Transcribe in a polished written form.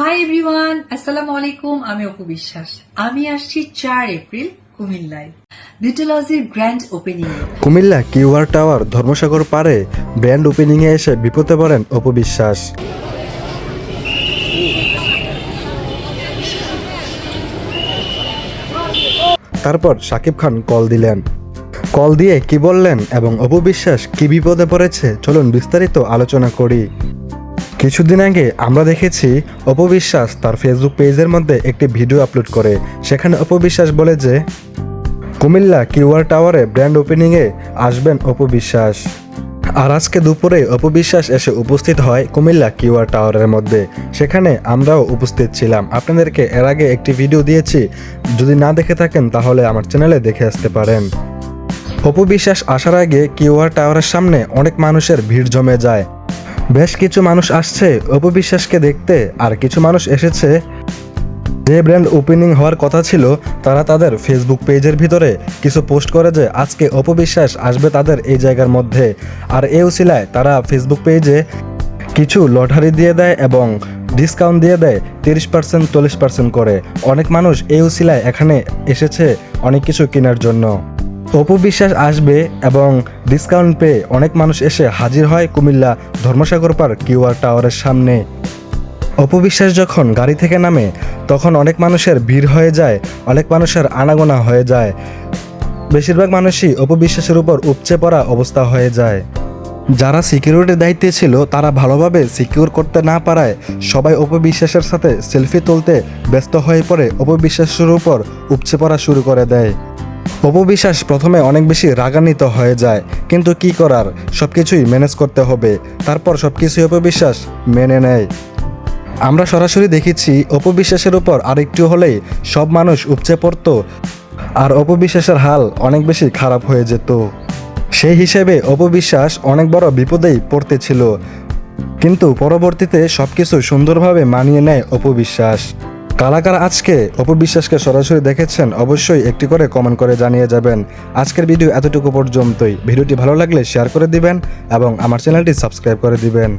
Hi everyone, আসসালামু আলাইকুম। আমি অপু বিশ্বাস। আমি আসছি 4 এপ্রিল কুমিল্লায় বিউটোলজির গ্র্যান্ড ওপেনিং এ। কুমিল্লা কিউআর টাওয়ার ধর্মসাগর পারে ব্র্যান্ড ওপেনিংয়ে এসে বিপদে পড়েন অপু বিশ্বাস। তারপর শাকিব খান কল দিলেন। কল দিয়ে কি বললেন এবং অপু বিশ্বাস কি বিপদে পড়েছে চলুন বিস্তারিত আলোচনা করি। কিছুদিন আগে আমরা দেখেছি অপু বিশ্বাস তার ফেসবুক পেজের মধ্যে একটি ভিডিও আপলোড করে। সেখানে অপু বিশ্বাস বলে যে কুমিল্লা কিউআর টাওয়ারে ব্র্যান্ড ওপেনিংয়ে আসবেন অপু বিশ্বাস। আর আজকে দুপুরে অপু বিশ্বাস এসে উপস্থিত হয় কুমিল্লা কিউআর টাওয়ারের মধ্যে। সেখানে আমরাও উপস্থিত ছিলাম। আপনাদেরকে এর আগে একটি ভিডিও দিয়েছি, যদি না দেখে থাকেন তাহলে আমার চ্যানেলে দেখে আসতে পারেন। অপু বিশ্বাস আসার আগে কিউআর টাওয়ারের সামনে অনেক মানুষের ভিড় জমে যায়। বেশ কিছু মানুষ আসছে অপু বিশ্বাসকে দেখতে, আর কিছু মানুষ এসেছে যে ব্র্যান্ড ওপেনিং হওয়ার কথা ছিল তারা তাদের ফেসবুক পেজের ভিতরে কিছু পোস্ট করে যে আজকে অপু বিশ্বাস আসবে তাদের এই জায়গার মধ্যে। আর এই উসিলায় তারা ফেসবুক পেজে কিছু লটারি দিয়ে দেয় এবং ডিসকাউন্ট দিয়ে দেয় 30% 40% করে। অনেক মানুষ এই উসিলায় এখানে এসেছে অনেক কিছু কেনার জন্য। অপু বিশ্বাস আসবে এবং ডিসকাউন্ট পেয়ে অনেক মানুষ এসে হাজির হয় কুমিল্লা ধর্মসাগর পার্ক কিউআর টাওয়ারের সামনে। অপু বিশ্বাস যখন গাড়ি থেকে নামে তখন অনেক মানুষের ভিড় হয়ে যায়, অনেক মানুষের আনাগোনা হয়ে যায়। বেশিরভাগ মানুষই অপু বিশ্বাসের উপর উপচে পড়া অবস্থা হয়ে যায়। যারা সিকিউরিটির দায়িত্বে ছিল তারা ভালোভাবে সিকিউর করতে না পারায় সবাই অপু বিশ্বাসের সাথে সেলফি তুলতে ব্যস্ত হয়ে পড়ে অপু বিশ্বাসের উপর উপচে পড়া শুরু করে দেয়। অপু বিশ্বাস প্রথমে অনেক বেশি রাগান্বিত হয়ে যায়, কিন্তু কি করার, সব কিছুই ম্যানেজ করতে হবে। তারপর সব কিছুই অপু বিশ্বাস মেনে নেয়। আমরা সরাসরি দেখেছি অপু বিশ্বাসের উপর আরেকটু হলেই সব মানুষ উপচে পড়তো আর অপু বিশ্বাসের হাল অনেক বেশি খারাপ হয়ে যেত। সেই হিসেবে অপু বিশ্বাস অনেক বড় বিপদেই পড়তেছিল, কিন্তু পরবর্তীতে সবকিছু সুন্দরভাবে মানিয়ে নেয় অপু বিশ্বাস। কারা কারা আজকে অপু বিশ্বাসকে সরাসরি দেখেছেন অবশ্যই একটি করে কমেন্ট করে জানিয়ে যাবেন। আজকের ভিডিও এতটুকু পর্যন্তই। ভিডিওটি ভালো লাগলে শেয়ার করে দিবেন এবং আমার চ্যানেলটি সাবস্ক্রাইব করে দিবেন।